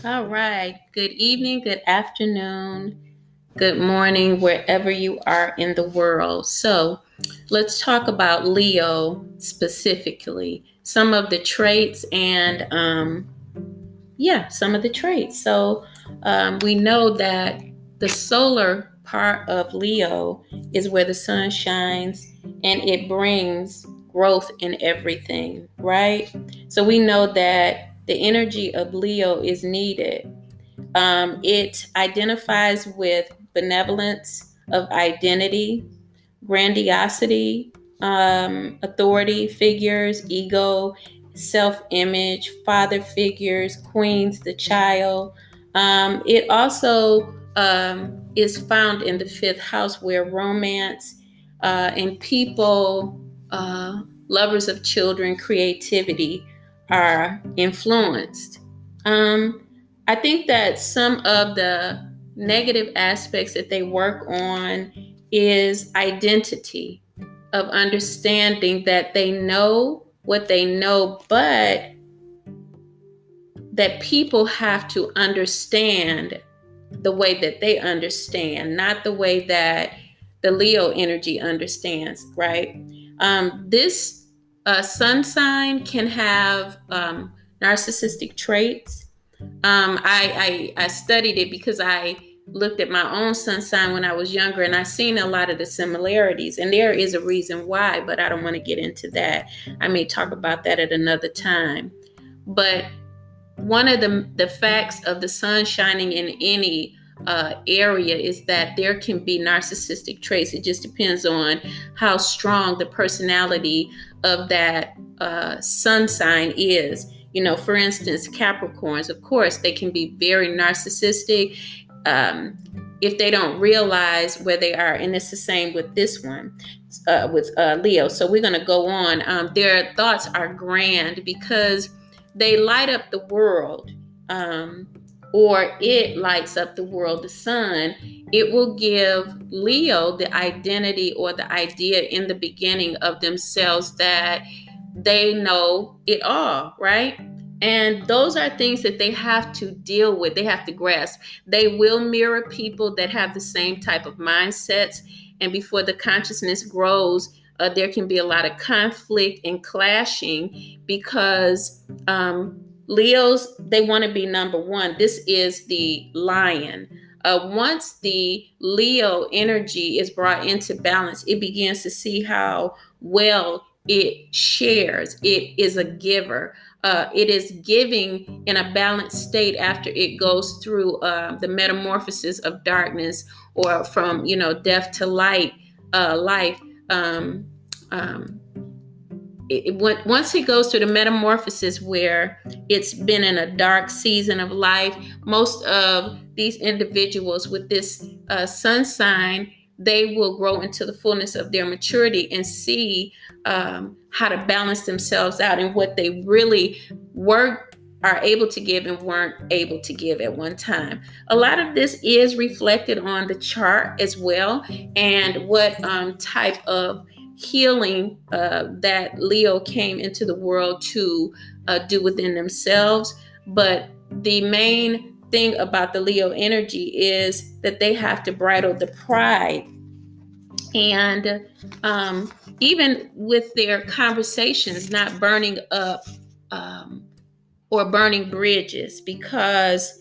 All right. Good evening, good afternoon, good morning, wherever you are in the world. So, let's talk about Leo specifically. Some of the traits and, some of the traits. So, we know that the solar part of Leo is where the sun shines and it brings growth in everything, right? So, we know that the energy of Leo is needed. It identifies with benevolence of identity, grandiosity, authority figures, ego, self image, father figures, queens, the child. It also is found in the fifth house where romance and people, lovers of children, creativity are influenced. I think that some of the negative aspects that they work on is identity, of understanding that they know what they know, but that people have to understand the way that they understand, not the way that the Leo energy understands, right? This sun sign can have narcissistic traits. I studied it because I looked at my own sun sign when I was younger, and I seen a lot of the similarities. And there is a reason why, but I don't want to get into that. I may talk about that at another time. But one of the facts of the sun shining in any area is that there can be narcissistic traits. It just depends on how strong the personality of that sun sign is. For instance, Capricorns, of course, they can be very narcissistic if they don't realize where they are. And it's the same with this one, with Leo. So we're going to go on. Their thoughts are grand because they light up the world, or it lights up the world, the sun. It will give Leo the identity or the idea in the beginning of themselves that they know it all, right? And those are things that they have to deal with, they have to grasp. They will mirror people that have the same type of mindsets. And before the consciousness grows, there can be a lot of conflict and clashing because Leos, they want to be number one. This is the lion. Once the Leo energy is brought into balance, it begins to see how well it shares. It is a giver. It is giving in a balanced state after it goes through the metamorphosis of darkness, or from death to life. Um, um, Once it goes through the metamorphosis where it's been in a dark season of life, most of these individuals with this sun sign, they will grow into the fullness of their maturity and see how to balance themselves out and what they really are able to give and weren't able to give at one time. A lot of this is reflected on the chart as well, and what type of healing that Leo came into the world to do within themselves. But the main thing about the Leo energy is that they have to bridle the pride. And even with their conversations, not burning up or burning bridges, because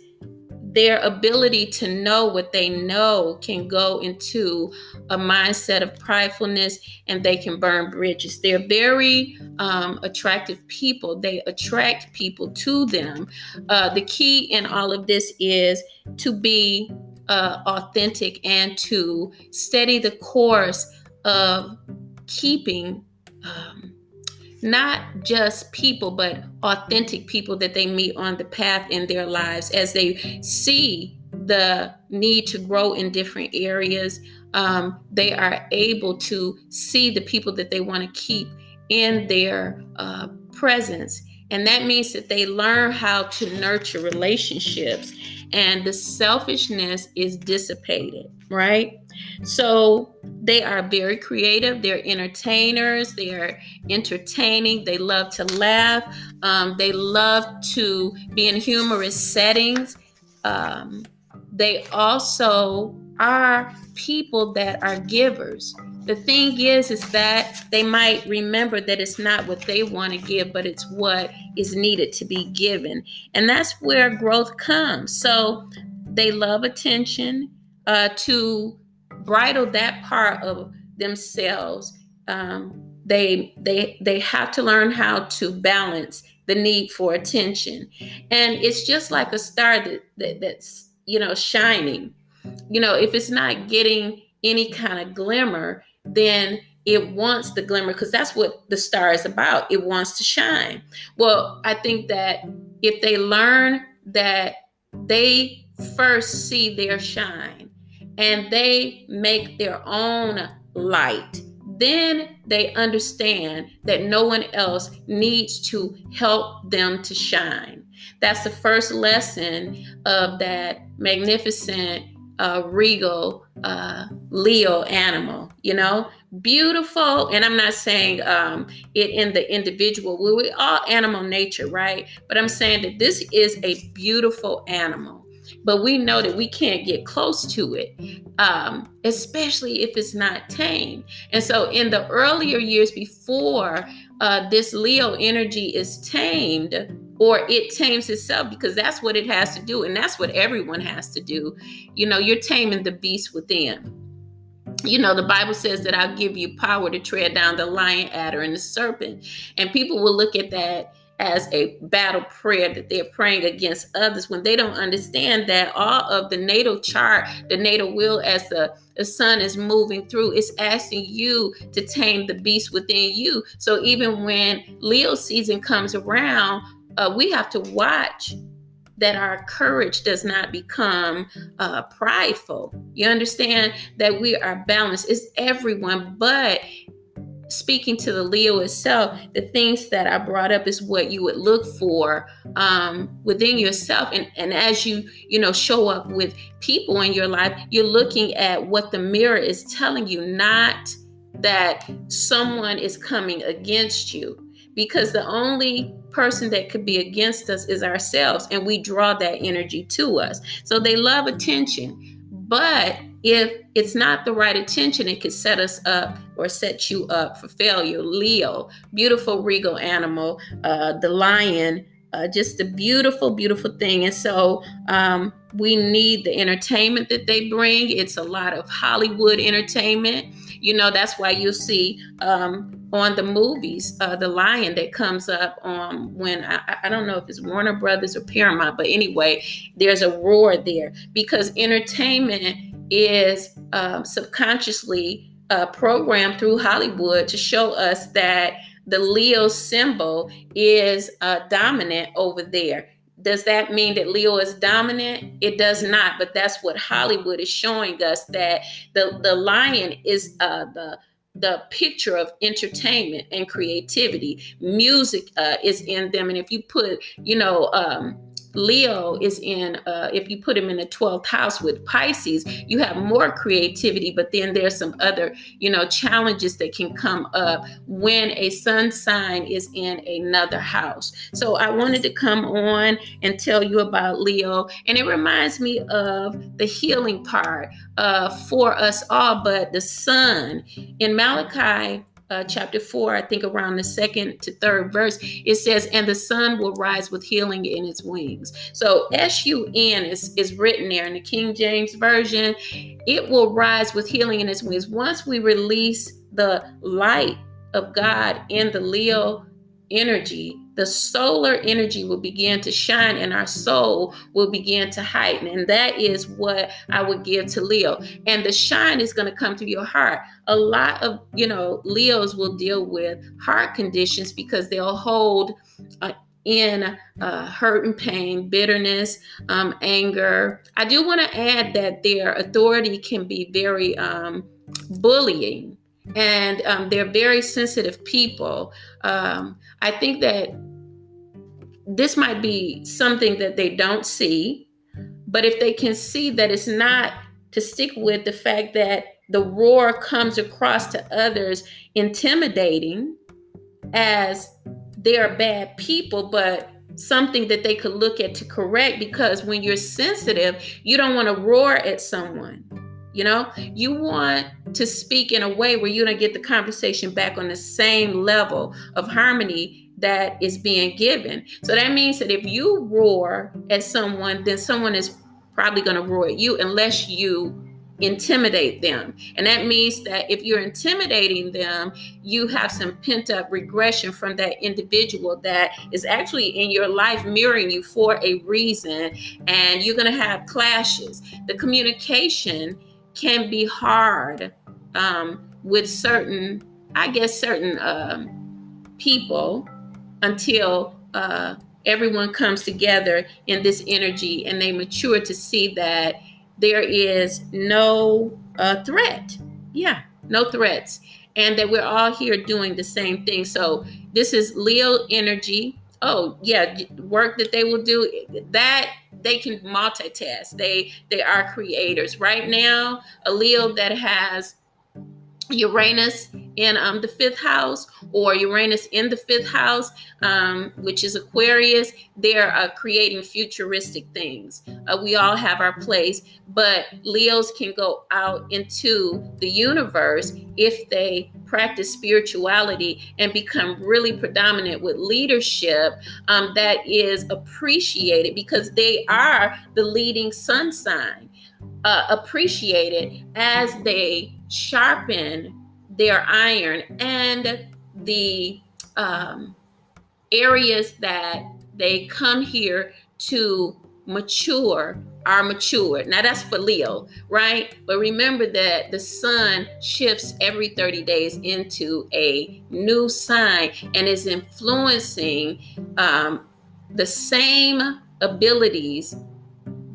their ability to know what they know can go into a mindset of pridefulness, and they can burn bridges. They're very attractive people. They attract people to them. The key in all of this is to be authentic and to steady the course of keeping not just people, but authentic people that they meet on the path in their lives. As they see the need to grow in different areas, they are able to see the people that they want to keep in their presence. And that means that they learn how to nurture relationships, and the selfishness is dissipated. right? So they are very creative. They're entertainers. They are entertaining. They love to laugh. They love to be in humorous settings. Um, they also are people that are givers. The thing is that they might remember that it's not what they want to give, but it's what is needed to be given. And that's where growth comes. So they love attention. To bridle that part of themselves, they have to learn how to balance the need for attention. And it's just like a star that's shining. If it's not getting any kind of glimmer, then it wants the glimmer, because that's what the star is about. It wants to shine. Well, I think that if they learn that they first see their shine and they make their own light, then they understand that no one else needs to help them to shine. That's the first lesson of that magnificent, regal Leo animal, beautiful. And I'm not saying it in the individual. We all animal nature, right? But I'm saying that this is a beautiful animal. But we know that we can't get close to it, especially if it's not tamed. And so in the earlier years before this Leo energy is tamed, or it tames itself, because that's what it has to do. And that's what everyone has to do. You're taming the beast within. The Bible says that I'll give you power to tread down the lion, adder, and the serpent. And people will look at that as a battle prayer, that they're praying against others, when they don't understand that all of the natal chart, the natal wheel, as the sun is moving through, it's asking you to tame the beast within you. So even when Leo season comes around, we have to watch that our courage does not become prideful. You understand that we are balanced. It's everyone, but speaking to the Leo itself, the things that I brought up is what you would look for within yourself. And as you show up with people in your life, you're looking at what the mirror is telling you, not that someone is coming against you. Because the only person that could be against us is ourselves, and we draw that energy to us. So they love attention, but if it's not the right attention, it could set us up or set you up for failure. Leo, beautiful regal animal, the lion, just a beautiful, beautiful thing. And so we need the entertainment that they bring. It's a lot of Hollywood entertainment. That's why you'll see on the movies, the lion that comes up on when I don't know if it's Warner Brothers or Paramount, but anyway, there's a roar there, because entertainment is subconsciously programmed through Hollywood to show us that the Leo symbol is dominant over there. Does that mean that Leo is dominant? It does not, but that's what Hollywood is showing us, that the lion is the picture of entertainment and creativity. Music is in them. And if you put, Leo is in, if you put him in the 12th house with Pisces, you have more creativity, but then there's some other, challenges that can come up when a sun sign is in another house. So I wanted to come on and tell you about Leo. And it reminds me of the healing part for us all, but the sun in Malachi chapter 4, I think around the 2nd to 3rd verse, it says, and the sun will rise with healing in its wings. So S-U-N is written there in the King James Version. It will rise with healing in its wings. Once we release the light of God in the Leo energy, the solar energy will begin to shine and our soul will begin to heighten. And that is what I would give to Leo. And the shine is going to come through your heart. A lot of, Leos will deal with heart conditions because they'll hold in hurt and pain, bitterness, anger. I do want to add that their authority can be very bullying. And they're very sensitive people. I think that this might be something that they don't see, but if they can see that it's not to stick with the fact that the roar comes across to others intimidating, as they're bad people, but something that they could look at to correct. Because when you're sensitive, you don't want to roar at someone. You want to speak in a way where you don't get the conversation back on the same level of harmony that is being given. So that means that if you roar at someone, then someone is probably going to roar at you, unless you intimidate them. And that means that if you're intimidating them, you have some pent-up regression from that individual that is actually in your life mirroring you for a reason, and you're going to have clashes. The communication can be hard with certain people, until everyone comes together in this energy and they mature to see that there is no threat. Yeah, no threats. And that we're all here doing the same thing. So this is Leo energy. Oh, yeah, work that they will do, that they can multitask. They are creators. Right now, a Leo that has Uranus in the fifth house, or Uranus in the fifth house, which is Aquarius, they're creating futuristic things. We all have our place, but Leos can go out into the universe if they practice spirituality and become really predominant with leadership that is appreciated, because they are the leading sun sign. Appreciated as they sharpen their iron, and the areas that they come here to mature are matured. Now that's for Leo, right? But remember that the sun shifts every 30 days into a new sign and is influencing the same abilities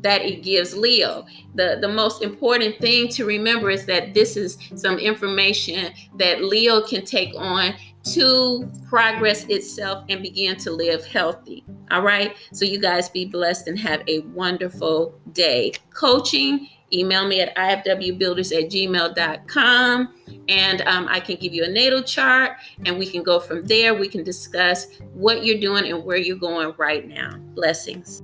that it gives Leo. The most important thing to remember is that this is some information that Leo can take on to progress itself and begin to live healthy. All right. So you guys be blessed and have a wonderful day. Coaching, email me at ifwbuilders@gmail.com, and I can give you a natal chart, and we can go from there. We can discuss what you're doing and where you're going right now. Blessings.